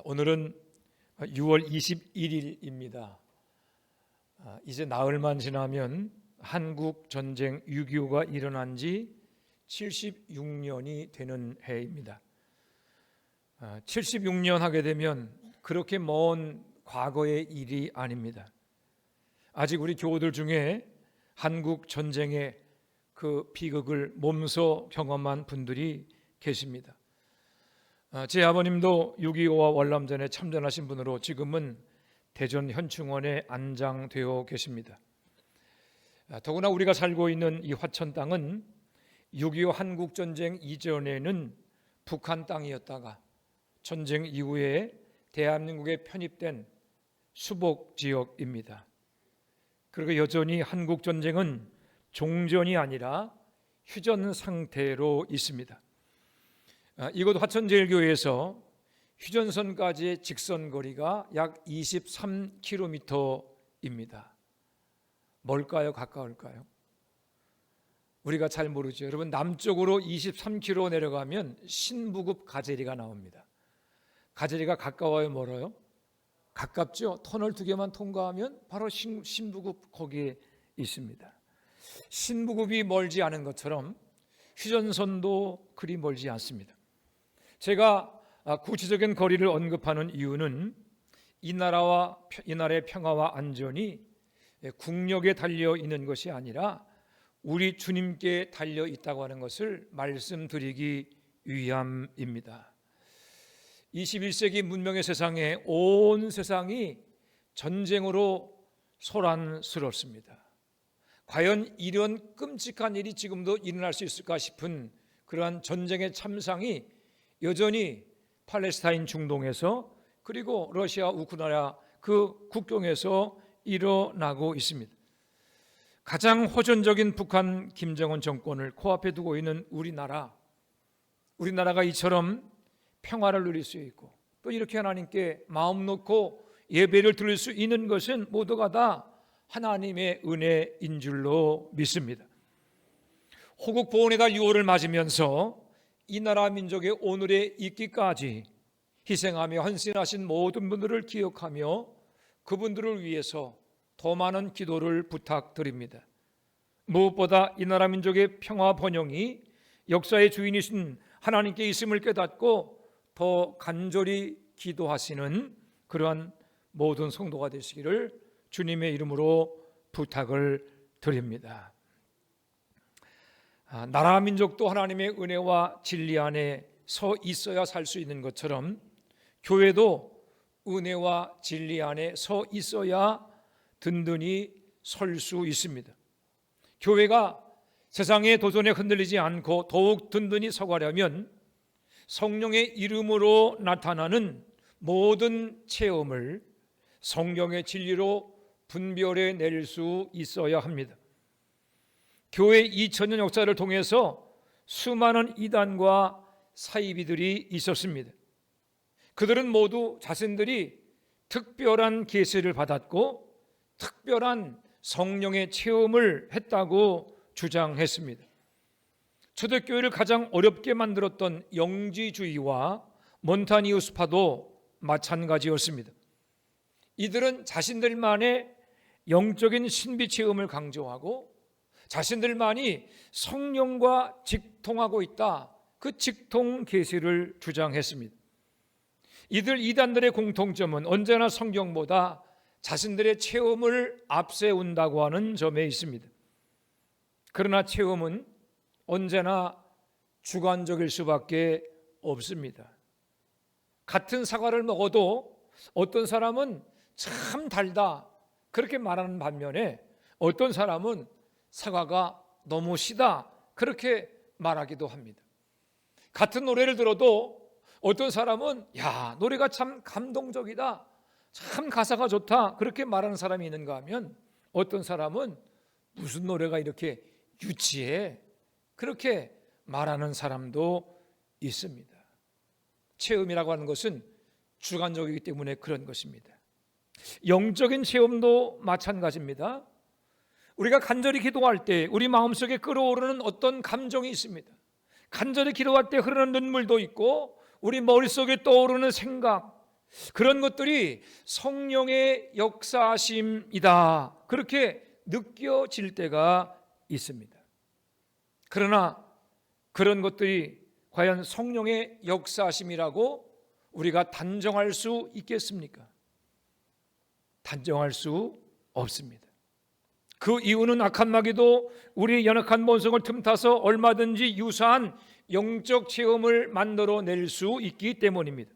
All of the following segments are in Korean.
오늘은 6월 21일입니다. 이제 나흘만 지나면 한국 전쟁 6.25가 일어난 지 76년이 되는 해입니다. 76년 하게 되면 그렇게 먼 과거의 일이 아닙니다. 아직 우리 교우들 중에 한국 전쟁의 그 비극을 몸소 경험한 분들이 계십니다. 제 아버님도 6.25와 월남전에 참전하신 분으로 지금은 대전 현충원에 안장되어 계십니다. 더구나 우리가 살고 있는 이 화천 땅은 6.25 한국전쟁 이전에는 북한 땅이었다가 전쟁 이후에 대한민국에 편입된 수복 지역입니다. 그리고 여전히 한국전쟁은 종전이 아니라 휴전 상태로 있습니다. 이곳 화천제일교회에서 휴전선까지의 직선거리가 약 23km입니다. 멀까요? 가까울까요? 우리가 잘 모르죠. 여러분, 남쪽으로 23km 내려가면 신부급 가재리가 나옵니다. 가재리가 가까워요? 멀어요? 가깝죠. 터널 2개만 통과하면 바로 신부급 거기에 있습니다. 신부급이 멀지 않은 것처럼 휴전선도 그리 멀지 않습니다. 제가 구체적인 거리를 언급하는 이유는 이 나라의 평화와 안전이 국력에 달려 있는 것이 아니라 우리 주님께 달려 있다고 하는 것을 말씀드리기 위함입니다. 21세기 문명의 세상에 온 세상이 전쟁으로 소란스럽습니다. 과연 이런 끔찍한 일이 지금도 일어날 수 있을까 싶은 그러한 전쟁의 참상이 여전히 팔레스타인 중동에서 그리고 러시아 우크라이나 그 국경에서 일어나고 있습니다. 가장 호전적인 북한 김정은 정권을 코앞에 두고 있는 우리나라가 이처럼 평화를 누릴 수 있고 또 이렇게 하나님께 마음 놓고 예배를 드릴 수 있는 것은 모두가 다 하나님의 은혜인 줄로 믿습니다. 호국 보훈의 달 6월을 맞으면서 이 나라 민족의 오늘에 있기까지 희생하며 헌신하신 모든 분들을 기억하며 그분들을 위해서 더 많은 기도를 부탁드립니다. 무엇보다 이 나라 민족의 평화 번영이 역사의 주인이신 하나님께 있음을 깨닫고 더 간절히 기도하시는 그러한 모든 성도가 되시기를 주님의 이름으로 부탁을 드립니다. 나라 민족도 하나님의 은혜와 진리 안에 서 있어야 살 수 있는 것처럼 교회도 은혜와 진리 안에 서 있어야 든든히 설 수 있습니다. 교회가 세상의 도전에 흔들리지 않고 더욱 든든히 서가려면 성령의 이름으로 나타나는 모든 체험을 성경의 진리로 분별해 낼 수 있어야 합니다. 교회 2000년 역사를 통해서 수많은 이단과 사이비들이 있었습니다. 그들은 모두 자신들이 특별한 계시를 받았고 특별한 성령의 체험을 했다고 주장했습니다. 초대교회를 가장 어렵게 만들었던 영지주의와 몬타니우스파도 마찬가지였습니다. 이들은 자신들만의 영적인 신비 체험을 강조하고 자신들만이 성령과 직통하고 있다, 그 직통 계시를 주장했습니다. 이단들의 공통점은 언제나 성경보다 자신들의 체험을 앞세운다고 하는 점에 있습니다. 그러나 체험은 언제나 주관적일 수밖에 없습니다. 같은 사과를 먹어도 어떤 사람은 참 달다 그렇게 말하는 반면에 어떤 사람은 사과가 너무 시다 그렇게 말하기도 합니다. 같은 노래를 들어도 어떤 사람은 야, 노래가 참 감동적이다, 참 가사가 좋다 그렇게 말하는 사람이 있는가 하면 어떤 사람은 무슨 노래가 이렇게 유치해 그렇게 말하는 사람도 있습니다. 체험이라고 하는 것은 주관적이기 때문에 그런 것입니다. 영적인 체험도 마찬가지입니다. 우리가 간절히 기도할 때 우리 마음속에 끓어오르는 어떤 감정이 있습니다. 간절히 기도할 때 흐르는 눈물도 있고 우리 머릿속에 떠오르는 생각, 그런 것들이 성령의 역사하심이다, 그렇게 느껴질 때가 있습니다. 그러나 그런 것들이 과연 성령의 역사하심이라고 우리가 단정할 수 있겠습니까? 단정할 수 없습니다. 그 이유는 악한 마귀도 우리의 연약한 본성을 틈타서 얼마든지 유사한 영적 체험을 만들어낼 수 있기 때문입니다.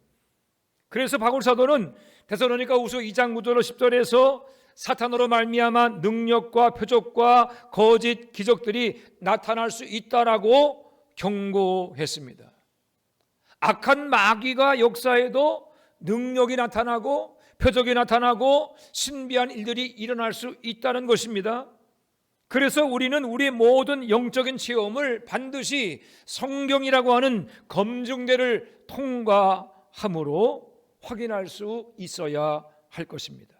그래서 바울 사도는 데살로니가후서 2장 9절 10절에서 사탄으로 말미암아 능력과 표적과 거짓 기적들이 나타날 수 있다라고 경고했습니다. 악한 마귀가 역사에도 능력이 나타나고 표적이 나타나고 신비한 일들이 일어날 수 있다는 것입니다. 그래서 우리는 우리의 모든 영적인 체험을 반드시 성경이라고 하는 검증대를 통과함으로 확인할 수 있어야 할 것입니다.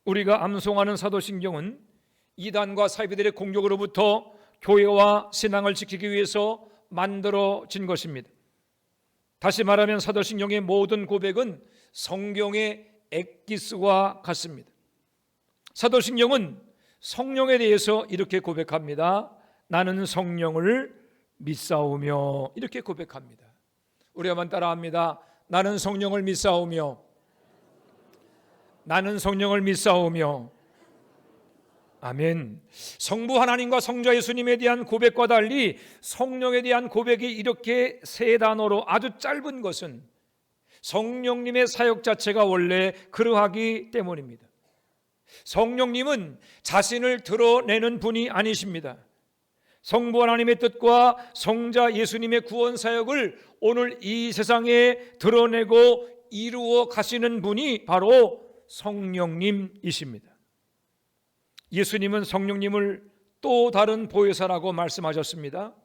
우리가 암송하는 사도신경은 이단과 사이비들의 공격으로부터 교회와 신앙을 지키기 위해서 만들어진 것입니다. 다시 말하면 사도신경의 모든 고백은 성경의 엑기스와 같습니다. 사도신경은 성령에 대해서 이렇게 고백합니다. 나는 성령을 믿사오며, 이렇게 고백합니다. 우리 한번 따라합니다. 나는 성령을 믿사오며, 나는 성령을 믿사오며. 아멘. 성부 하나님과 성자 예수님에 대한 고백과 달리 성령에 대한 고백이 이렇게 세 단어로 아주 짧은 것은 성령님의 사역 자체가 원래 그러하기 때문입니다. 성령님은 자신을 드러내는 분이 아니십니다. 성부 하나님의 뜻과 성자 예수님의 구원 사역을 오늘 이 세상에 드러내고 이루어 가시는 분이 바로 성령님이십니다. 예수님은 성령님을 또 다른 보혜사라고 말씀하셨습니다.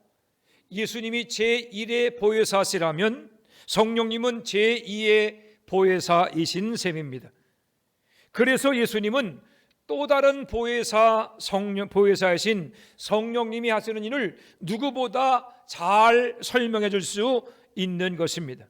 예수님이 제1의 보혜사시라면 성령님은 제2의 보혜사이신 셈입니다. 그래서 예수님은 또 다른 보혜사이신 성령님이 하시는 일을 누구보다 잘 설명해 줄 수 있는 것입니다.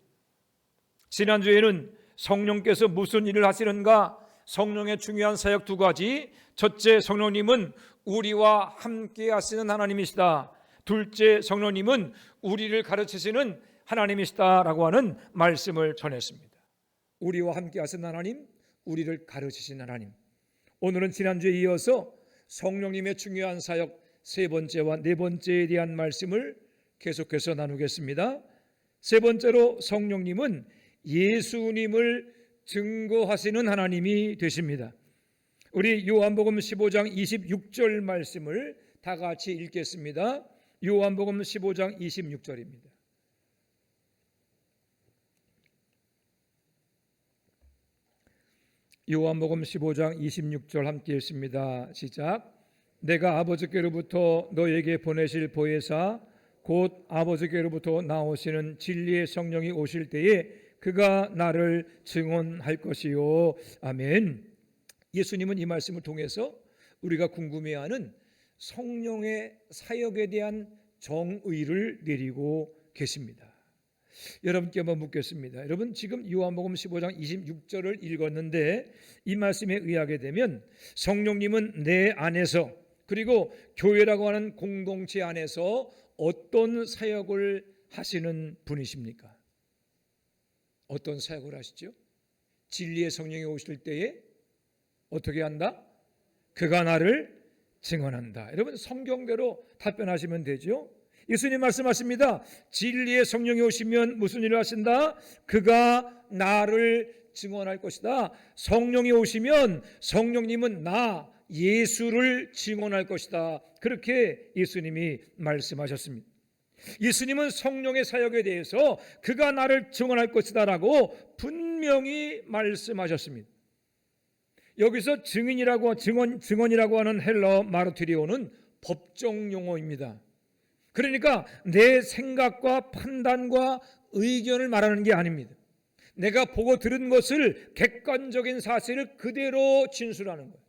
지난주에는 성령께서 무슨 일을 하시는가, 성령의 중요한 사역 두 가지, 첫째, 성령님은 우리와 함께 하시는 하나님이시다. 둘째, 성령님은 우리를 가르치시는 하나님이시다라고 하는 말씀을 전했습니다. 우리와 함께 하시는 하나님, 우리를 가르치신 하나님. 오늘은 지난주에 이어서 성령님의 중요한 사역 세 번째와 네 번째에 대한 말씀을 계속해서 나누겠습니다. 세 번째로 성령님은 예수님을 증거하시는 하나님이 되십니다. 우리 요한복음 15장 26절 말씀을 다 같이 읽겠습니다. 요한복음 15장 26절입니다. 요한복음 15장 26절 함께 읽습니다. 시작. 내가 아버지께로부터 너에게 보내실 보혜사 곧 아버지께로부터 나오시는 진리의 성령이 오실 때에 그가 나를 증언할 것이요. 아멘. 예수님은 이 말씀을 통해서 우리가 궁금해하는 성령의 사역에 대한 정의를 내리고 계십니다. 여러분께 한번 묻겠습니다. 여러분 지금 요한복음 15장 26절을 읽었는데 이 말씀에 의하게 되면 성령님은 내 안에서, 그리고 교회라고 하는 공동체 안에서 어떤 사역을 하시는 분이십니까? 어떤 사역을 하시죠? 진리의 성령이 오실 때에 어떻게 한다? 그가 나를 증언한다. 여러분 성경대로 답변하시면 되죠. 예수님 말씀하십니다. 진리의 성령이 오시면 무슨 일을 하신다? 그가 나를 증언할 것이다. 성령이 오시면 성령님은 나 예수를 증언할 것이다. 그렇게 예수님이 말씀하셨습니다. 예수님은 성령의 사역에 대해서 그가 나를 증언할 것이다 라고 분명히 말씀하셨습니다. 여기서 증언이라고 하는 헬러 마르티리오는 법정 용어입니다. 그러니까 내 생각과 판단과 의견을 말하는 게 아닙니다. 내가 보고 들은 것을 객관적인 사실을 그대로 진술하는 거예요.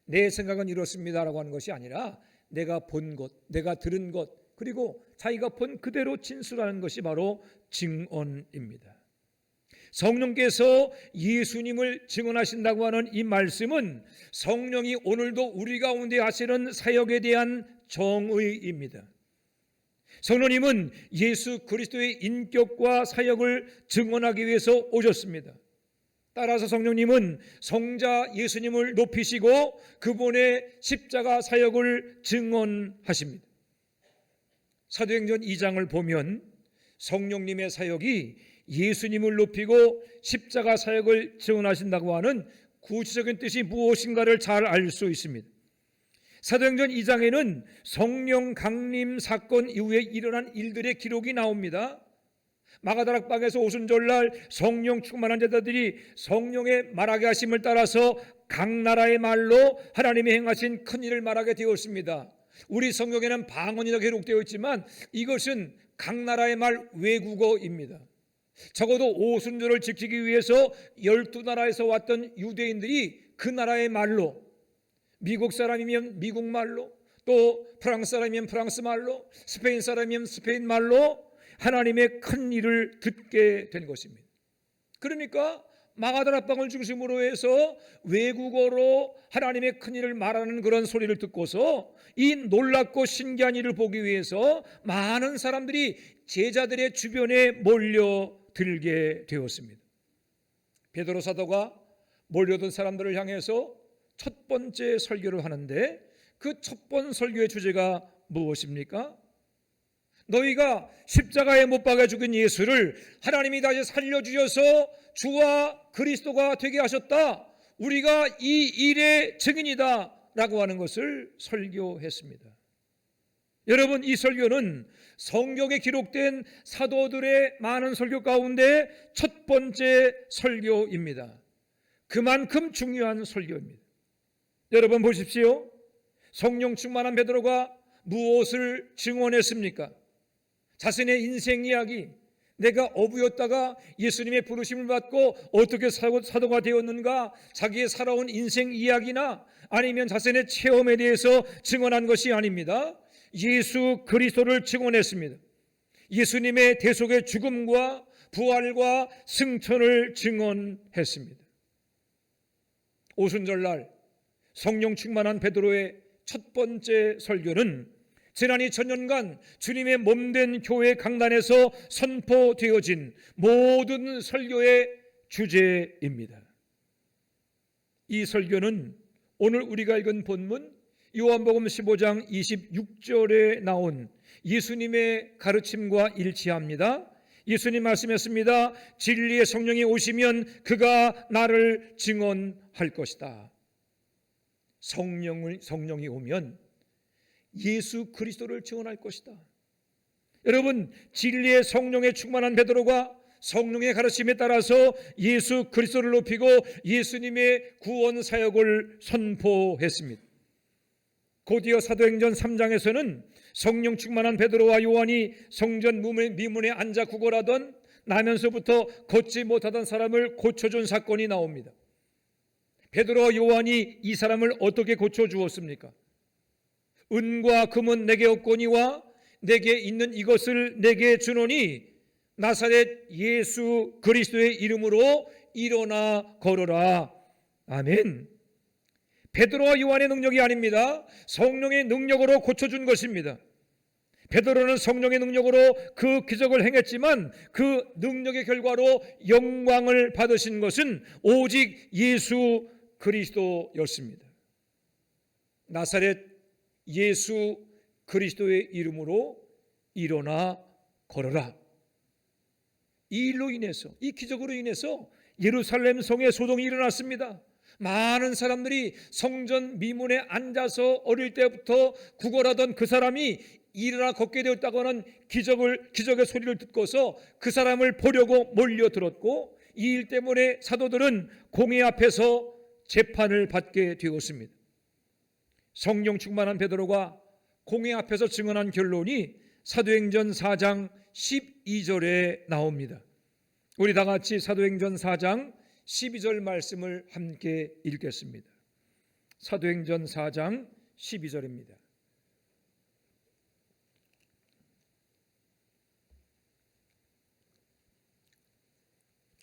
내 생각은 이렇습니다라고 하는 것이 아니라 내가 본 것, 내가 들은 것, 그리고 자기가 본 그대로 진술하는 것이 바로 증언입니다. 성령께서 예수님을 증언하신다고 하는 이 말씀은 성령이 오늘도 우리 가운데 하시는 사역에 대한 정의입니다. 성령님은 예수 그리스도의 인격과 사역을 증언하기 위해서 오셨습니다. 따라서 성령님은 성자 예수님을 높이시고 그분의 십자가 사역을 증언하십니다. 사도행전 2장을 보면 성령님의 사역이 예수님을 높이고 십자가 사역을 증언하신다고 하는 구체적인 뜻이 무엇인가를 잘 알 수 있습니다. 사도행전 2장에는 성령 강림 사건 이후에 일어난 일들의 기록이 나옵니다. 마가다락방에서 오순절날 성령 충만한 제자들이 성령의 말하게 하심을 따라서 각 나라의 말로 하나님이 행하신 큰 일을 말하게 되었습니다. 우리 성경에는 방언이라 기록되어 있지만 이것은 각 나라의 말 외국어입니다. 적어도 오순절을 지키기 위해서 12나라에서 왔던 유대인들이 그 나라의 말로, 미국 사람이면 미국 말로, 또 프랑스 사람이면 프랑스 말로, 스페인 사람이면 스페인 말로 하나님의 큰 일을 듣게 된 것입니다. 그러니까 마가다락방을 중심으로 해서 외국어로 하나님의 큰 일을 말하는 그런 소리를 듣고서 이 놀랍고 신기한 일을 보기 위해서 많은 사람들이 제자들의 주변에 몰려들게 되었습니다. 베드로 사도가 몰려든 사람들을 향해서 첫 번째 설교를 하는데 그 첫 번째 설교의 주제가 무엇입니까? 너희가 십자가에 못 박아 죽인 예수를 하나님이 다시 살려주셔서 주와 그리스도가 되게 하셨다. 우리가 이 일의 증인이다 라고 하는 것을 설교했습니다. 여러분, 이 설교는 성경에 기록된 사도들의 많은 설교 가운데 첫 번째 설교입니다. 그만큼 중요한 설교입니다. 여러분 보십시오. 성령 충만한 베드로가 무엇을 증언했습니까? 자신의 인생 이야기, 내가 어부였다가 예수님의 부르심을 받고 어떻게 사도가 되었는가, 자기의 살아온 인생 이야기나 아니면 자신의 체험에 대해서 증언한 것이 아닙니다. 예수 그리스도를 증언했습니다. 예수님의 대속의 죽음과 부활과 승천을 증언했습니다. 오순절날 성령 충만한 베드로의 첫 번째 설교는 지난 2000년간 주님의 몸된 교회 강단에서 선포되어진 모든 설교의 주제입니다. 이 설교는 오늘 우리가 읽은 본문 요한복음 15장 26절에 나온 예수님의 가르침과 일치합니다. 예수님 말씀했습니다. 진리의 성령이 오시면 그가 나를 증언할 것이다. 성령이 오면 예수 그리스도를 증언할 것이다. 여러분, 진리의 성령에 충만한 베드로가 성령의 가르침에 따라서 예수 그리스도를 높이고 예수님의 구원 사역을 선포했습니다. 곧이어 사도행전 3장에서는 성령 충만한 베드로와 요한이 성전 미문에 앉아 구걸하던 나면서부터 걷지 못하던 사람을 고쳐준 사건이 나옵니다. 베드로와 요한이 이 사람을 어떻게 고쳐주었습니까? 은과 금은 내게 없거니와 내게 있는 이것을 내게 주노니 나사렛 예수 그리스도의 이름으로 일어나 걸어라. 아멘. 베드로와 요한의 능력이 아닙니다. 성령의 능력으로 고쳐준 것입니다. 베드로는 성령의 능력으로 그 기적을 행했지만 그 능력의 결과로 영광을 받으신 것은 오직 예수 그리스도였습니다. 나사렛 예수 그리스도의 이름으로 일어나 걸어라. 이 일로 인해서, 이 기적으로 인해서 예루살렘 성에 소동이 일어났습니다. 많은 사람들이 성전 미문에 앉아서 어릴 때부터 구걸하던 그 사람이 일어나 걷게 되었다고 하는 기적의 소리를 듣고서 그 사람을 보려고 몰려들었고, 이 일 때문에 사도들은 공회 앞에서 재판을 받게 되었습니다. 성령 충만한 베드로가 공회 앞에서 증언한 결론이 사도행전 4장 12절에 나옵니다. 우리 다 같이 사도행전 4장 12절 말씀을 함께 읽겠습니다. 사도행전 4장 12절입니다.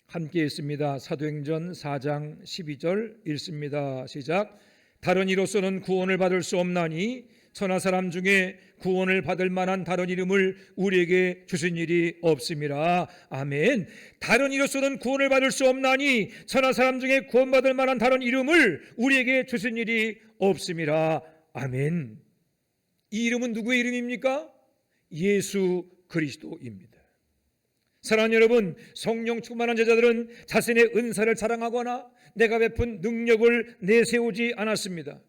함께 있습니다. 사도행전 4장 12절 읽습니다. 시작. 다른 이로서는 구원을 받을 수 없나니 천하 사람 중에 구원을 받을 만한 다른 이름을 우리에게 주신 일이 없음이라. 아멘. 다른 이로서는 구원을 받을 수 없나니 천하 사람 중에 구원받을 만한 다른 이름을 우리에게 주신 일이 없음이라. 아멘. 이 이름은 누구의 이름입니까? 예수 그리스도입니다. 사랑하는 여러분, 성령 충만한 제자들은 자신의 은사를 자랑하거나 내가 베푼 능력을 내세우지 않았습니다.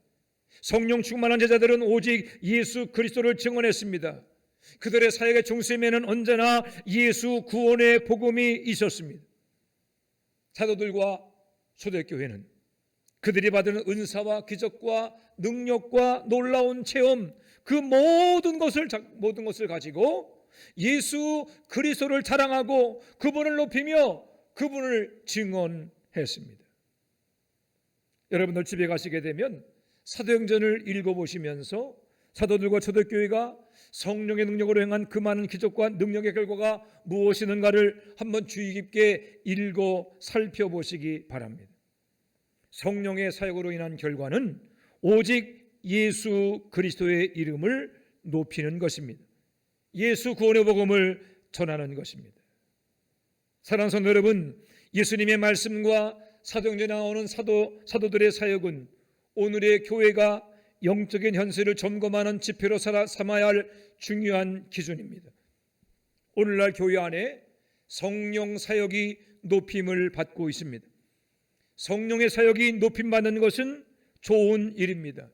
성령 충만한 제자들은 오직 예수 그리스도를 증언했습니다. 그들의 사역의 중심에는 언제나 예수 구원의 복음이 있었습니다. 사도들과 초대교회는 그들이 받은 은사와 기적과 능력과 놀라운 체험, 그 모든 것을 가지고 예수 그리스도를 자랑하고 그분을 높이며 그분을 증언했습니다. 여러분들 집에 가시게 되면 사도행전을 읽어보시면서 사도들과 초대교회가 성령의 능력으로 행한 그 많은 기적과 능력의 결과가 무엇이는가를 한번 주의 깊게 읽어 살펴보시기 바랍니다. 성령의 사역으로 인한 결과는 오직 예수 그리스도의 이름을 높이는 것입니다. 예수 구원의 복음을 전하는 것입니다. 사랑하는 성도 여러분, 예수님의 말씀과 사도행전에 나오는 사도들의 사역은 오늘의 교회가 영적인 현실을 점검하는 지표로 삼아야 할 중요한 기준입니다. 오늘날 교회 안에 성령 사역이 높임을 받고 있습니다. 성령의 사역이 높임받는 것은 좋은 일입니다.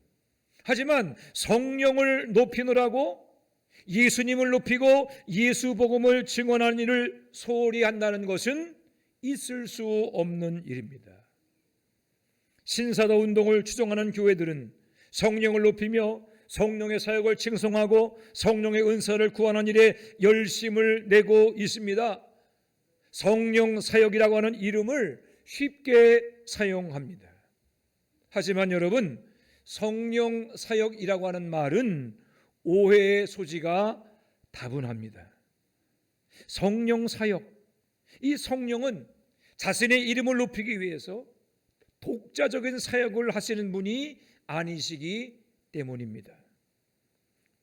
하지만 성령을 높이느라고 예수님을 높이고 예수 복음을 증언하는 일을 소홀히 한다는 것은 있을 수 없는 일입니다. 신사도 운동을 추종하는 교회들은 성령을 높이며 성령의 사역을 칭송하고 성령의 은사를 구하는 일에 열심을 내고 있습니다. 성령 사역이라고 하는 이름을 쉽게 사용합니다. 하지만 여러분, 성령 사역이라고 하는 말은 오해의 소지가 다분합니다. 성령 사역, 이 성령은 자신의 이름을 높이기 위해서 독자적인 사역을 하시는 분이 아니시기 때문입니다.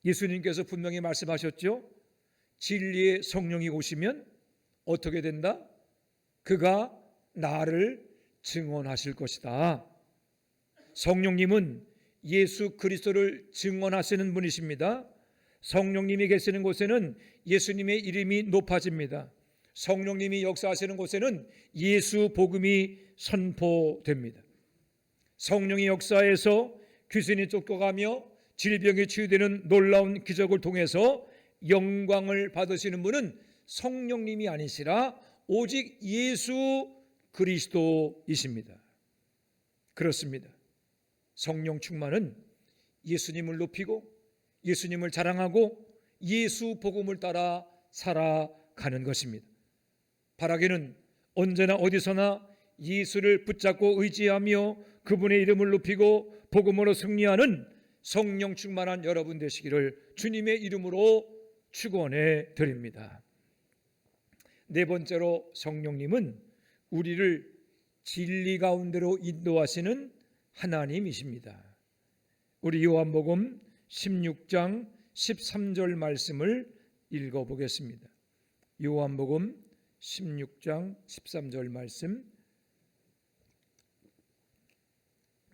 예수님께서 분명히 말씀하셨죠. 진리의 성령이 오시면 어떻게 된다? 그가 나를 증언하실 것이다. 성령님은 예수 그리스도를 증언하시는 분이십니다. 성령님이 계시는 곳에는 예수님의 이름이 높아집니다. 성령님이 역사하시는 곳에는 예수 복음이 선포됩니다. 성령의 역사에서 귀신이 쫓겨가며 질병이 치유되는 놀라운 기적을 통해서 영광을 받으시는 분은 성령님이 아니시라 오직 예수 그리스도이십니다. 그렇습니다. 성령 충만은 예수님을 높이고 예수님을 자랑하고 예수 복음을 따라 살아가는 것입니다. 바라기는 언제나 어디서나 예수를 붙잡고 의지하며 그분의 이름을 높이고 복음으로 승리하는 성령 충만한 여러분 되시기를 주님의 이름으로 축원해 드립니다. 네 번째로, 성령님은 우리를 진리 가운데로 인도하시는 하나님이십니다. 우리 요한복음 16장 13절 말씀을 읽어보겠습니다. 요한복음 16장 13절 말씀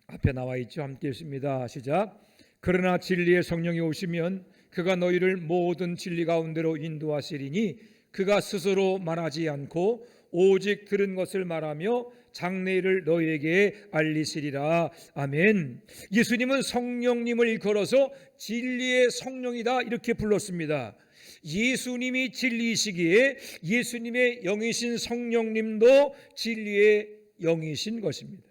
앞에 나와 있죠. 함께 읽습니다. 시작. 그러나 진리의 성령이 오시면 그가 너희를 모든 진리 가운데로 인도하시리니 그가 스스로 말하지 않고 오직 들은 것을 말하며 장래일을 너희에게 알리시리라. 아멘. 예수님은 성령님을 일컬어서 진리의 성령이다 이렇게 불렀습니다. 예수님이 진리이시기에 예수님의 영이신 성령님도 진리의 영이신 것입니다.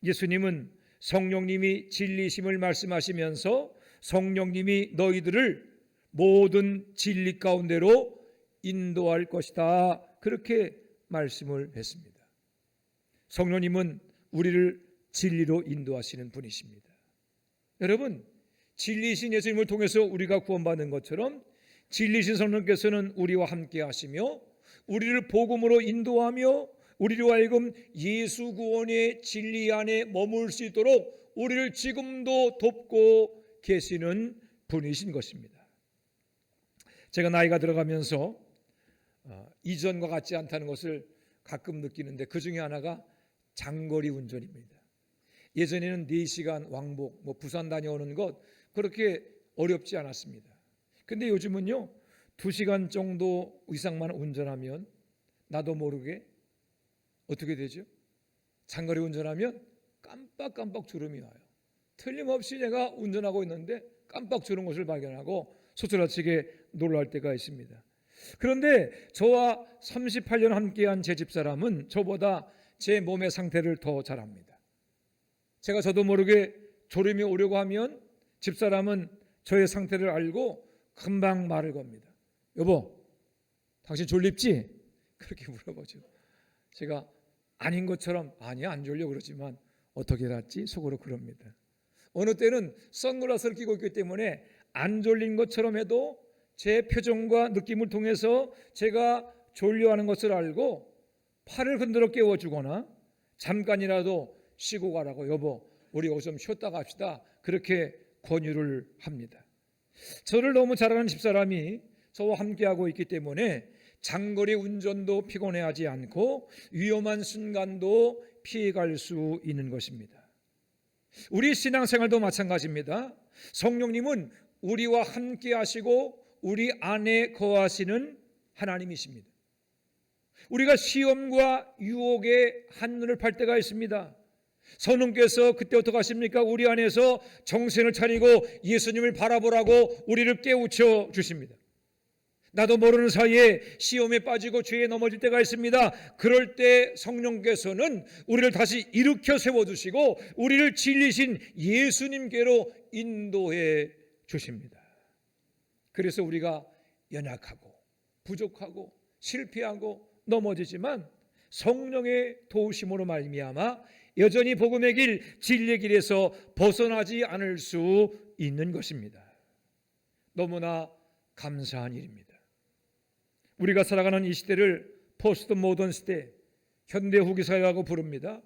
예수님은 성령님이 진리심을 말씀하시면서 성령님이 너희들을 모든 진리 가운데로 인도할 것이다 그렇게 말씀을 했습니다. 성령님은 우리를 진리로 인도하시는 분이십니다. 여러분, 진리이신 예수님을 통해서 우리가 구원받는 것처럼 진리이신 성령께서는 우리와 함께 하시며 우리를 복음으로 인도하며 우리로 하여금 예수 구원의 진리 안에 머물 수 있도록 우리를 지금도 돕고 계시는 분이신 것입니다. 제가 나이가 들어가면서 이전과 같지 않다는 것을 가끔 느끼는데 그 중에 하나가 장거리 운전입니다. 예전에는 4시간 왕복, 부산 다녀오는 것 그렇게 어렵지 않았습니다. 근데 요즘은요 2시간 정도 이상만 운전하면 나도 모르게 어떻게 되죠? 장거리 운전하면 깜빡깜빡 졸음이 와요. 틀림없이 내가 운전하고 있는데 깜빡 졸은 것을 발견하고 소스라치게 놀랄 때가 있습니다. 그런데 저와 38년 함께한 제 집사람은 저보다 제 몸의 상태를 더 잘 압니다. 제가 저도 모르게 졸음이 오려고 하면 집사람은 저의 상태를 알고 금방 말을 겁니다. 여보, 당신 졸립지? 그렇게 물어보죠. 제가 아닌 것처럼 아니야 안 졸려 그러지만 어떻게 알았지? 속으로 그럽니다. 어느 때는 선글라스를 끼고 있기 때문에 안 졸린 것처럼 해도 제 표정과 느낌을 통해서 제가 졸려하는 것을 알고 팔을 흔들어 깨워주거나 잠깐이라도 쉬고 가라고, 여보 우리 여기서 좀 쉬었다 갑시다, 그렇게 권유를 합니다. 저를 너무 잘 아는 집사람이 저와 함께하고 있기 때문에 장거리 운전도 피곤해하지 않고 위험한 순간도 피해갈 수 있는 것입니다. 우리 신앙생활도 마찬가지입니다. 성령님은 우리와 함께 하시고 우리 안에 거하시는 하나님이십니다. 우리가 시험과 유혹에 한눈을 팔 때가 있습니다. 성령께서 그때 어떻게 하십니까? 우리 안에서 정신을 차리고 예수님을 바라보라고 우리를 깨우쳐 주십니다. 나도 모르는 사이에 시험에 빠지고 죄에 넘어질 때가 있습니다. 그럴 때 성령께서는 우리를 다시 일으켜 세워주시고 우리를 진리신 예수님께로 인도해 주십니다. 그래서 우리가 연약하고 부족하고 실패하고 넘어지지만 성령의 도우심으로 말미암아 여전히 복음의 길, 진리의 길에서 벗어나지 않을 수 있는 것입니다. 너무나 감사한 일입니다. 우리가 살아가는 이 시대를 포스트 모던 시대, 현대 후기 사회라고 부릅니다.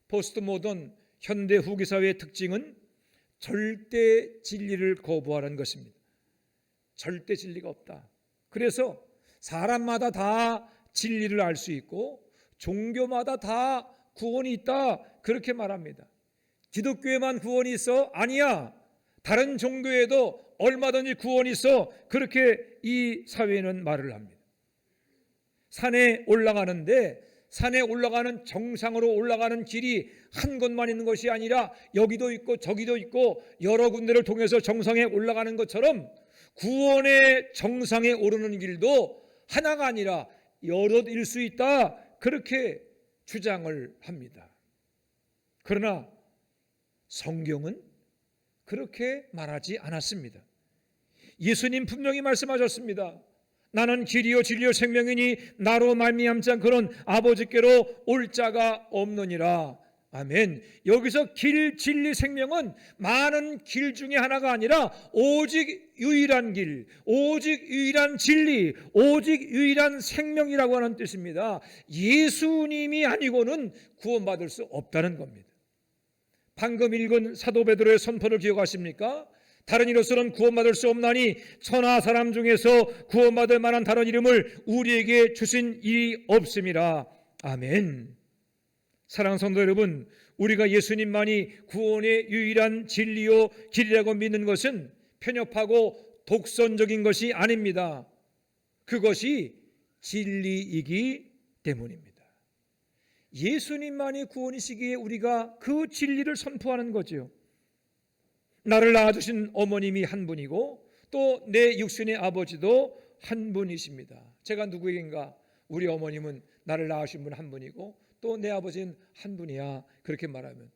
포스트 모던, 현대 후기 사회의 특징은 절대 진리를 거부하는 것입니다. 절대 진리가 없다. 그래서 사람마다 다 진리를 알 수 있고 종교마다 다 구원이 있다, 그렇게 말합니다. 기독교에만 구원이 있어? 아니야. 다른 종교에도 얼마든지 구원이 있어, 그렇게 이 사회는 말을 합니다. 산에 올라가는데 산에 올라가는, 정상으로 올라가는 길이 한 곳만 있는 것이 아니라 여기도 있고 저기도 있고 여러 군데를 통해서 정상에 올라가는 것처럼 구원의 정상에 오르는 길도 하나가 아니라 여럿일 수 있다, 그렇게 주장을 합니다. 그러나 성경은 그렇게 말하지 않았습니다. 예수님 분명히 말씀하셨습니다. 나는 길이요 진리요 생명이니 나로 말미암지 않고는 아버지께로 올 자가 없느니라. 아멘. 여기서 길, 진리, 생명은 많은 길 중에 하나가 아니라 오직 유일한 길, 오직 유일한 진리, 오직 유일한 생명이라고 하는 뜻입니다. 예수님이 아니고는 구원받을 수 없다는 겁니다. 방금 읽은 사도 베드로의 선포를 기억하십니까? 다른 이로서는 구원받을 수 없나니 천하 사람 중에서 구원받을 만한 다른 이름을 우리에게 주신 일이 없음이라. 아멘. 사랑하는 성도 여러분, 우리가 예수님만이 구원의 유일한 진리요 길이라고 믿는 것은 편협하고 독선적인 것이 아닙니다. 그것이 진리이기 때문입니다. 예수님만이 구원이시기에 우리가 그 진리를 선포하는 거죠. 나를 낳아주신 어머님이 한 분이고 또 내 육신의 아버지도 한 분이십니다. 제가 누구에겐가 우리 어머님은 나를 낳으신 분 한 분이고 또 내 아버지는 한 분이야, 그렇게 말하면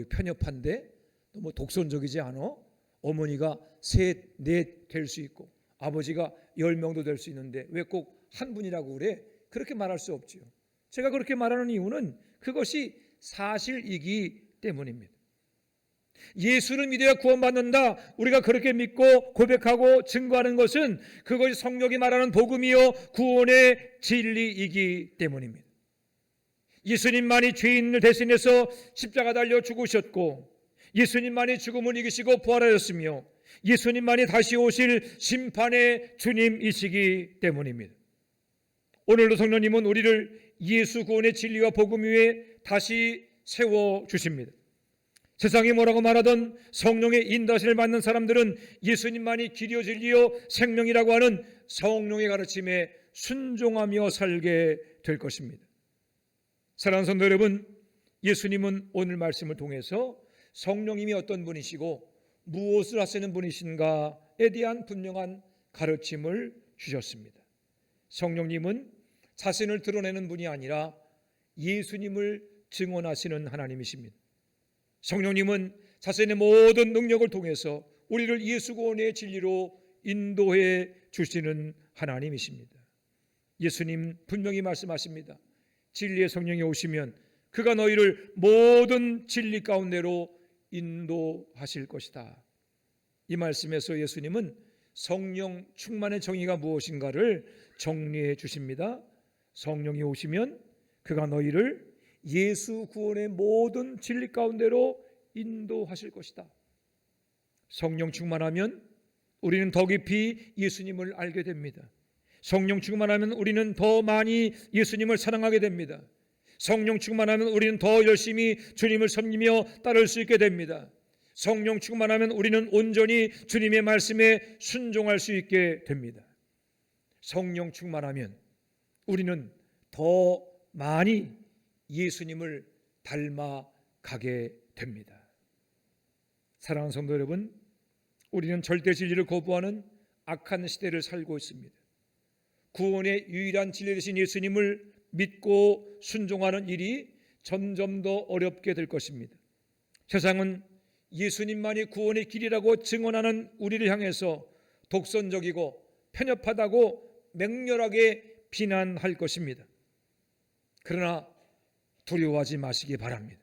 편협한데? 너무 독선적이지 않아? 어머니가 셋, 넷 될 수 있고 아버지가 10명도 될 수 있는데 왜 꼭 한 분이라고 그래? 그렇게 말할 수 없지요. 제가 그렇게 말하는 이유는 그것이 사실이기 때문입니다. 예수를 믿어야 구원받는다, 우리가 그렇게 믿고 고백하고 증거하는 것은 그것이 성경이 말하는 복음이요 구원의 진리이기 때문입니다. 예수님만이 죄인을 대신해서 십자가 달려 죽으셨고, 예수님만이 죽음을 이기시고 부활하셨으며, 예수님만이 다시 오실 심판의 주님이시기 때문입니다. 오늘도 성령님은 우리를 예수 구원의 진리와 복음 위에 다시 세워주십니다. 세상이 뭐라고 말하던 성령의 인도하심을 받는 사람들은 예수님만이 길이요 진리요 생명이라고 하는 성령의 가르침에 순종하며 살게 될 것입니다. 사랑하는 성도 여러분, 예수님은 오늘 말씀을 통해서 성령님이 어떤 분이시고 무엇을 하시는 분이신가에 대한 분명한 가르침을 주셨습니다. 성령님은 자신을 드러내는 분이 아니라 예수님을 증언하시는 하나님이십니다. 성령님은 자신의 모든 능력을 통해서 우리를 예수 구원의 진리로 인도해 주시는 하나님이십니다. 예수님 분명히 말씀하십니다. 진리의 성령이 오시면 그가 너희를 모든 진리 가운데로 인도하실 것이다. 이 말씀에서 예수님은 성령 충만의 정의가 무엇인가를 정리해 주십니다. 성령이 오시면 그가 너희를 예수 구원의 모든 진리 가운데로 인도하실 것이다. 성령 충만하면 우리는 더 깊이 예수님을 알게 됩니다. 성령 충만하면 우리는 더 많이 예수님을 사랑하게 됩니다. 성령 충만하면 우리는 더 열심히 주님을 섬기며 따를 수 있게 됩니다. 성령 충만하면 우리는 온전히 주님의 말씀에 순종할 수 있게 됩니다. 성령 충만하면 우리는 더 많이 예수님을 닮아가게 됩니다. 사랑하는 성도 여러분, 우리는 절대 진리를 거부하는 악한 시대를 살고 있습니다. 구원의 유일한 진리 되신 예수님을 믿고 순종하는 일이 점점 더 어렵게 될 것입니다. 세상은 예수님만이 구원의 길이라고 증언하는 우리를 향해서 독선적이고 편협하다고 맹렬하게 비난할 것입니다. 그러나 두려워하지 마시기 바랍니다.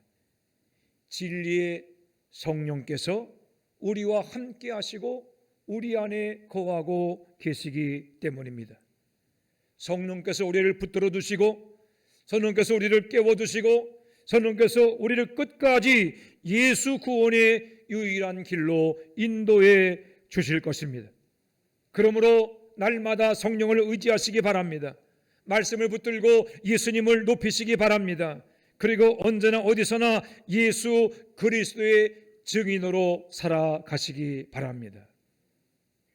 진리의 성령께서 우리와 함께 하시고 우리 안에 거하고 계시기 때문입니다. 성령께서 우리를 붙들어 두시고, 성령께서 우리를 깨워 두시고, 성령께서 우리를 끝까지 예수 구원의 유일한 길로 인도해 주실 것입니다. 그러므로 날마다 성령을 의지하시기 바랍니다. 말씀을 붙들고 예수님을 높이시기 바랍니다. 그리고 언제나 어디서나 예수 그리스도의 증인으로 살아가시기 바랍니다.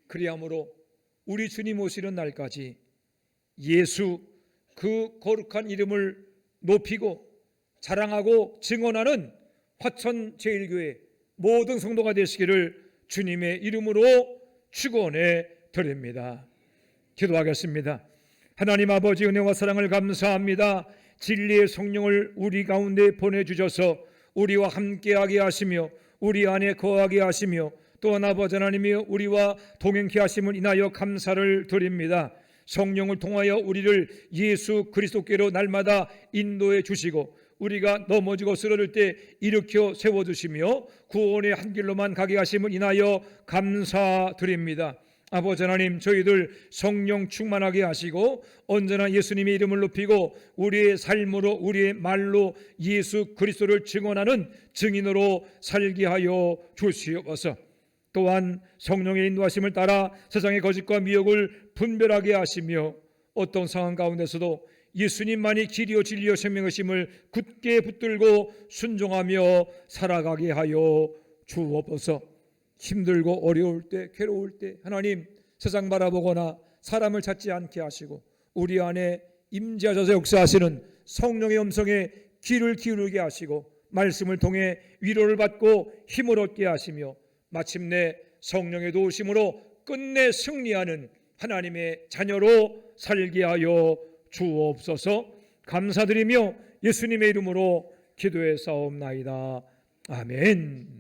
그리함으로 우리 주님 오시는 날까지 예수 그 거룩한 이름을 높이고 자랑하고 증언하는 화천제일교회 모든 성도가 되시기를 주님의 이름으로 축원해 드립니다. 기도하겠습니다. 하나님 아버지, 은혜와 사랑을 감사합니다. 진리의 성령을 우리 가운데 보내주셔서 우리와 함께하게 하시며 우리 안에 거하게 하시며 또한 아버지 하나님이 우리와 동행케 하심을 인하여 감사를 드립니다. 성령을 통하여 우리를 예수 그리스도께로 날마다 인도해 주시고 우리가 넘어지고 쓰러질 때 일으켜 세워주시며 구원의 한 길로만 가게 하심을 인하여 감사드립니다. 아버지 하나님, 저희들 성령 충만하게 하시고 언제나 예수님의 이름을 높이고 우리의 삶으로 우리의 말로 예수 그리스도를 증언하는 증인으로 살게 하여 주시옵소서. 또한 성령의 인도하심을 따라 세상의 거짓과 미혹을 분별하게 하시며 어떤 상황 가운데서도 예수님만이 길이요 진리요 생명이심을 굳게 붙들고 순종하며 살아가게 하여 주옵소서. 힘들고 어려울 때, 괴로울 때 하나님 세상 바라보거나 사람을 찾지 않게 하시고 우리 안에 임재하셔서 역사하시는 성령의 음성에 귀를 기울이게 하시고 말씀을 통해 위로를 받고 힘을 얻게 하시며 마침내 성령의 도우심으로 끝내 승리하는 하나님의 자녀로 살게 하여 주옵소서. 감사드리며 예수님의 이름으로 기도해 싸움나이다. 아멘.